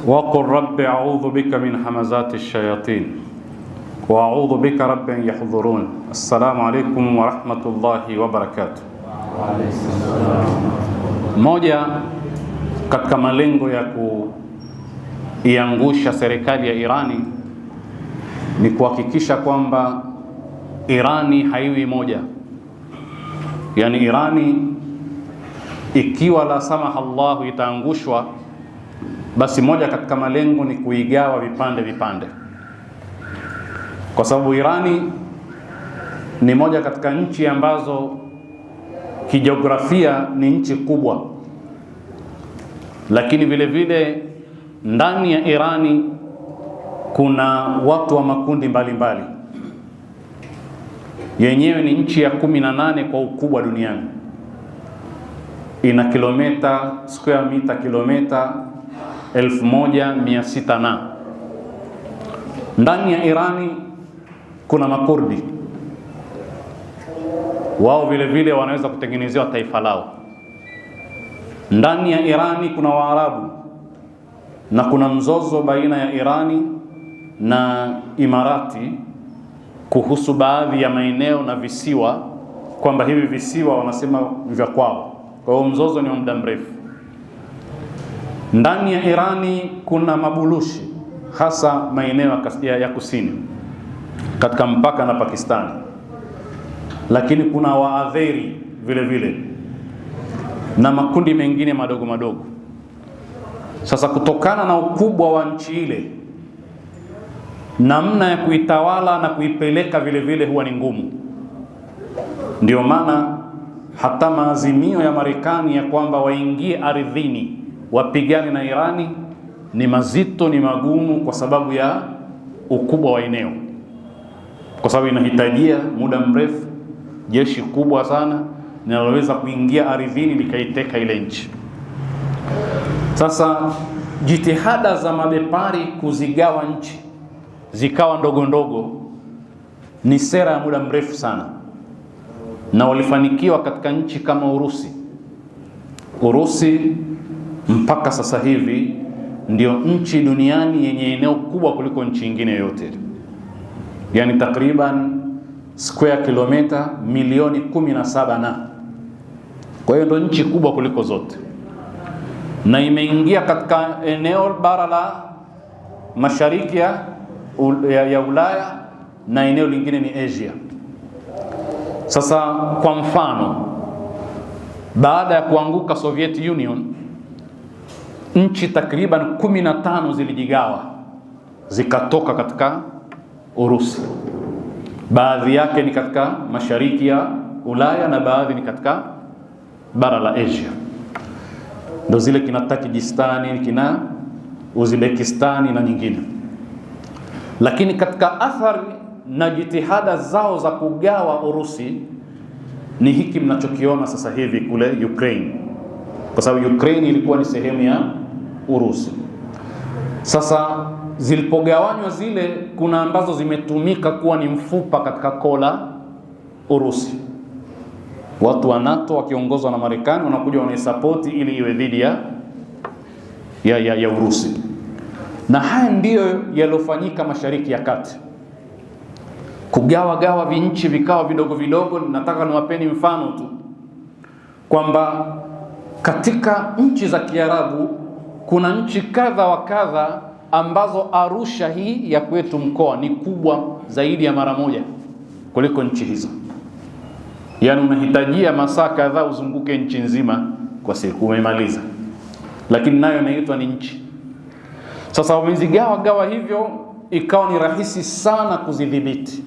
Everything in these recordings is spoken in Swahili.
وقل رب أعوذ بك من همزات الشياطين وأعوذ بك رب أن يحضرون. السلام عليكم ورحمة الله وبركاته. Moja katika malengo ya kuiangusha serikali ya Irani ni kuhakikisha kwamba Irani haiwi moja. Yani Irani ikiwa la samaha Allah itaangushwa, basi moja katika malengo ni kuigawa vipande vipande, kwa sababu Irani ni moja katika nchi ambazo kijiografia ni nchi kubwa, lakini vile vile ndani ya Irani kuna watu wa makundi mbalimbali. Yenyewe ni nchi ya 18 kwa ukubwa duniani, ina square meter kilomita 1600 na ndani ya Irani kuna Makurdi, wao vile vile wanaweza kutengenezewa taifa lao. Ndani ya Irani kuna Waarabu, na kuna mzozo baina ya Irani na Imarati kuhusu baadhi ya maeneo na visiwa, kwamba hivi visiwa wanasema vya kwao. Kwa hiyo mzozo ni wa muda mrefu. Ndani ya Irani kuna Mabulushi, hasa maeneo ya kusini katika mpaka na Pakistani, lakini kuna Waadheri vile vile na makundi mengine madogo madogo. Sasa kutokana na ukubwa wa nchi ile, namna ya kuitawala na kuipeleka vile vile huwa ni ngumu. Ndio maana hata maazimio ya Marekani ya kwamba waingie ardhini wapigane na Irani ni mazito, ni magumu, kwa sababu ya ukubwa wa eneo, kwa sababu inahitajia muda mrefu, jeshi kubwa sana linaloweza kuingia ardhini likaiteka ile nchi. Sasa jitihada za mabepari kuzigawa nchi zikawa ndogo ndogo ni sera ya muda mrefu sana, na walifanikiwa katika nchi kama Urusi mpaka sasa hivi ndio nchi duniani yenye eneo kubwa kuliko nchi nyingine yoyote, yani takriban square kilomita milioni 17 na. Kwa hiyo ndio nchi kubwa kuliko zote, na imeingia katika eneo bara la mashariki ya Ulaya, na eneo lingine ni Asia. Sasa kwa mfano, baada ya kuanguka Soviet Union, nchi takriban 15 zilijigawa zikatoka katika Urusi. Baadhi yake ni katika mashariki ya Ulaya na baadhi ni katika bara la Asia, ndio zile kina Tajikistani, kina Uzbekistani na nyingine. Lakini katika athari na jitihada zao za kugawa Urusi ni hiki mnachokiona sasa hivi kule Ukraine, kwa sababu Ukraine ilikuwa ni sehemu ya Urusi. Sasa zilipogawanywa zile, kuna ambazo zimetumika kuwa ni mfupa katika kola Urusi. Watu wa NATO wakiongozwa na Marekani wanakuja wanaisapoti ili iwe dhidi ya Urusi. Na haya ndiyo yalofanyika Mashariki ya Kati, kugawa vinchi vikawa vidogo vidogo. Nataka niwapeni mfano tu kwamba katika nchi za Kiarabu kuna nchi kadha wa kadha ambazo Arusha hii ya kwetu mkoa ni kubwa zaidi ya mara moja kuliko nchi hizo. Yani unahitajia masaa kadhaa uzunguke nchi nzima kwa siku umemaliza, lakini nayo inaitwa ni nchi. Sasa wamezigawa hivyo, ikawa ni rahisi sana kuzidhibiti,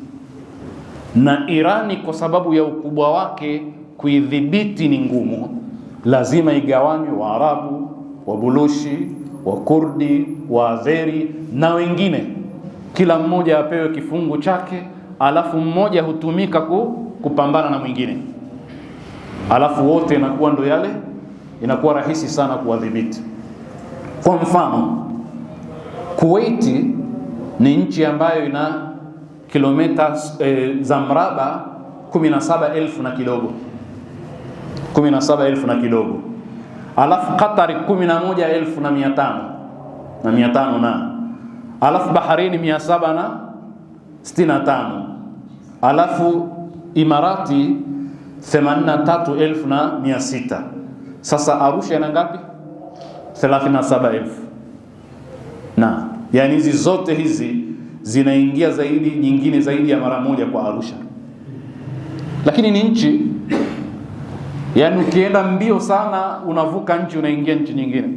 na Irani kwa sababu ya ukubwa wake kuidhibiti ni ngumu. Lazima igawanywe Waarabu, Wabulushi, Wakurdi, Waazeri na wengine, kila mmoja apewe kifungu chake, alafu mmoja hutumika kupambana na mwingine, alafu wote inakuwa ndo yale, inakuwa rahisi sana kuwadhibiti. Kwa mfano, Kuwait ni nchi ambayo ina kilomita za mraba 17,000 na kidogo, 17,000 na kidogo. Alafu Qatar 11,500, na 500 na alafu Bahrain 765, alafu Imarati 83,600. Sasa Arusha ina ngapi? 37,000. Na yani hizi zote hizi zinaingia zaidi, nyingine zaidi ya mara moja kwa Arusha. Lakini ni nchi, yani ukienda mbio sana unavuka nchi unaingia nchi nyingine,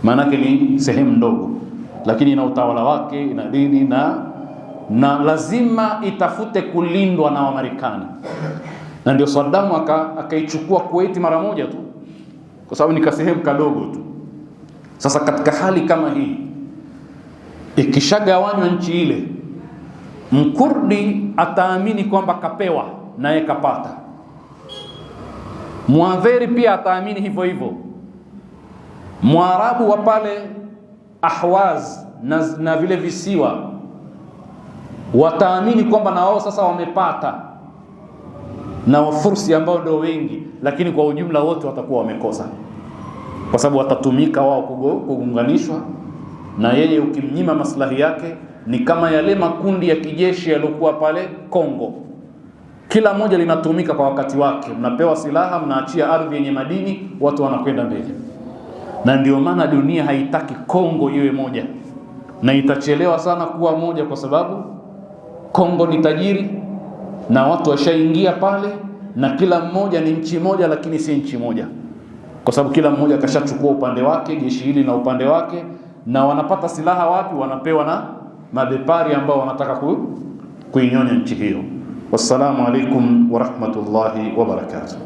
maanake ni sehemu ndogo, lakini ina utawala wake, ina dini na lazima itafute kulindwa na Wamarekani. Na ndio Saddam akaichukua Kuwait mara moja tu, kwa sababu ni kasehemu kadogo tu. Sasa katika hali kama hii, ikishagawanywa nchi ile, Mkurdi ataamini kwamba kapewa naye kapata, Muadheri pia ataamini hivyo hivyo, Mwarabu wa pale Ahwaz na vile visiwa wataamini kwamba na wao sasa wamepata, na Wafursi ambao ndio wengi, lakini kwa ujumla wote watakuwa wamekosa, kwa sababu watatumika wao kuunganishwa na yeye. Ukimnyima maslahi yake ni kama yale makundi ya kijeshi yaliokuwa pale Kongo, kila moja linatumika kwa wakati wake, mnapewa silaha, mnaachia ardhi yenye madini, watu wanakwenda mbele. Na ndio maana dunia haitaki Kongo iwe moja, na itachelewa sana kuwa moja, kwa sababu Kongo ni tajiri na watu washaingia pale, na kila mmoja ni nchi moja, lakini si nchi moja, kwa sababu kila mmoja kashachukua upande wake, jeshi hili na upande wake, na wanapata silaha wapi? Wanapewa na mabepari ambao wanataka kuinyonya nchi hiyo. Wassalamu alaikum wa rahmatullahi wa barakatuh.